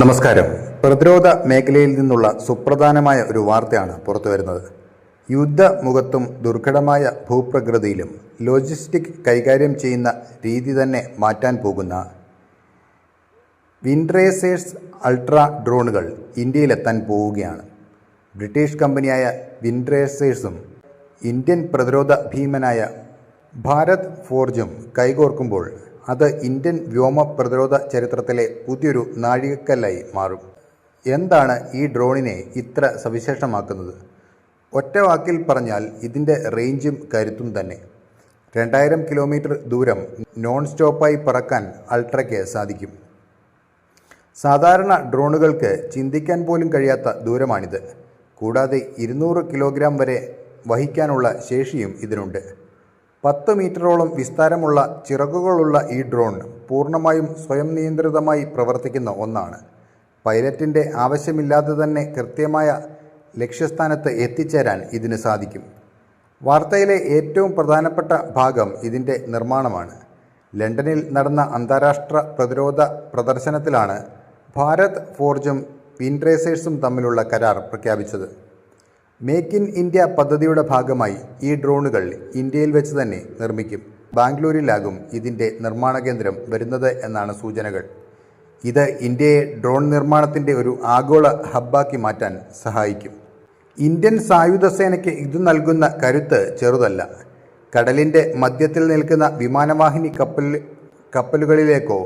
നമസ്കാരം. പ്രതിരോധ മേഖലയിൽ നിന്നുള്ള സുപ്രധാനമായ ഒരു വാർത്തയാണ് പുറത്തുവരുന്നത്. യുദ്ധമുഖത്തും ദുർഘടമായ ഭൂപ്രകൃതിയിലും ലോജിസ്റ്റിക് കൈകാര്യം ചെയ്യുന്ന രീതി തന്നെ മാറ്റാൻ പോകുന്ന വിൻഡ്രേസേഴ്സ് അൾട്രാ ഡ്രോണുകൾ ഇന്ത്യയിലെത്താൻ പോവുകയാണ്. ബ്രിട്ടീഷ് കമ്പനിയായ വിൻഡ്രേസേഴ്സും ഇന്ത്യൻ പ്രതിരോധ ഭീമനായ ഭാരത് ഫോർജും കൈകോർക്കുമ്പോൾ അത് ഇന്ത്യൻ വ്യോമ പ്രതിരോധ ചരിത്രത്തിലെ പുതിയൊരു നാഴികക്കല്ലായി മാറും. എന്താണ് ഈ ഡ്രോണിനെ ഇത്ര സവിശേഷമാക്കുന്നത്? ഒറ്റ വാക്കിൽ പറഞ്ഞാൽ ഇതിൻ്റെ റേഞ്ചും കരുത്തും തന്നെ. 2000 കിലോമീറ്റർ ദൂരം നോൺ സ്റ്റോപ്പായി പറക്കാൻ അൾട്രയ്ക്ക് സാധിക്കും. സാധാരണ ഡ്രോണുകൾക്ക് ചിന്തിക്കാൻ പോലും കഴിയാത്ത ദൂരമാണിത്. കൂടാതെ 200 കിലോഗ്രാം വരെ വഹിക്കാനുള്ള ശേഷിയും ഇതിനുണ്ട്. 10 മീറ്ററോളം വിസ്താരമുള്ള ചിറകുകളുള്ള ഈ ഡ്രോൺ പൂർണ്ണമായും സ്വയം നിയന്ത്രിതമായി പ്രവർത്തിക്കുന്ന ഒന്നാണ്. പൈലറ്റിൻ്റെ ആവശ്യമില്ലാതെ തന്നെ കൃത്യമായ ലക്ഷ്യസ്ഥാനത്ത് എത്തിച്ചേരാൻ ഇതിന് സാധിക്കും. വാർത്തയിലെ ഏറ്റവും പ്രധാനപ്പെട്ട ഭാഗം ഇതിൻ്റെ നിർമ്മാണമാണ്. ലണ്ടനിൽ നടന്ന അന്താരാഷ്ട്ര പ്രതിരോധ പ്രദർശനത്തിലാണ് ഭാരത് ഫോർജും വിൻഡ്രേസേഴ്സും തമ്മിലുള്ള കരാർ പ്രഖ്യാപിച്ചത്. മേക്ക് ഇൻ ഇന്ത്യ പദ്ധതിയുടെ ഭാഗമായി ഈ ഡ്രോണുകൾ ഇന്ത്യയിൽ വെച്ച് തന്നെ നിർമ്മിക്കും. ബാംഗ്ലൂരിലാകും ഇതിൻ്റെ നിർമ്മാണ കേന്ദ്രം വരുന്നത് എന്നാണ് സൂചനകൾ. ഇത് ഇന്ത്യയെ ഡ്രോൺ നിർമ്മാണത്തിൻ്റെ ഒരു ആഗോള ഹബ്ബാക്കി മാറ്റാൻ സഹായിക്കും. ഇന്ത്യൻ സായുധ സേനയ്ക്ക് ഇത് നൽകുന്ന കരുത്ത് ചെറുതല്ല. കടലിൻ്റെ മധ്യത്തിൽ നിൽക്കുന്ന വിമാനവാഹിനി കപ്പലുകളിലേക്കോ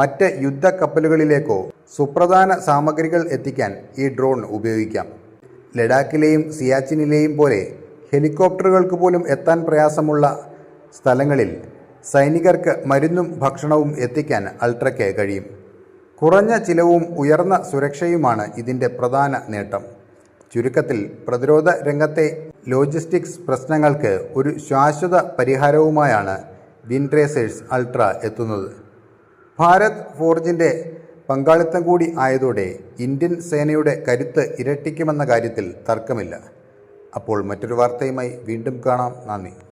മറ്റ് യുദ്ധക്കപ്പലുകളിലേക്കോ സുപ്രധാന സാമഗ്രികൾ എത്തിക്കാൻ ഈ ഡ്രോൺ ഉപയോഗിക്കാം. ലഡാക്കിലെയും സിയാച്ചിനിലെയും പോലെ ഹെലികോപ്റ്ററുകൾക്ക് പോലും എത്താൻ പ്രയാസമുള്ള സ്ഥലങ്ങളിൽ സൈനികർക്ക് മരുന്നും ഭക്ഷണവും എത്തിക്കാൻ അൾട്രയ്ക്ക് കഴിയും. കുറഞ്ഞ ചിലവും ഉയർന്ന സുരക്ഷയുമാണ് ഇതിൻ്റെ പ്രധാന നേട്ടം. ചുരുക്കത്തിൽ പ്രതിരോധ രംഗത്തെ ലോജിസ്റ്റിക്സ് പ്രശ്നങ്ങൾക്ക് ഒരു ശാശ്വത പരിഹാരവുമായാണ് വിൻഡ്രേസേഴ്സ് അൾട്ര എത്തുന്നത്. ഭാരത് ഫോർജിൻ്റെ പങ്കാളിത്തം കൂടി ആയതോടെ ഇന്ത്യൻ സേനയുടെ കരുത്ത് ഇരട്ടിക്കുമെന്ന കാര്യത്തിൽ തർക്കമില്ല. അപ്പോൾ മറ്റൊരു വാർത്തയുമായി വീണ്ടും കാണാം. നന്ദി.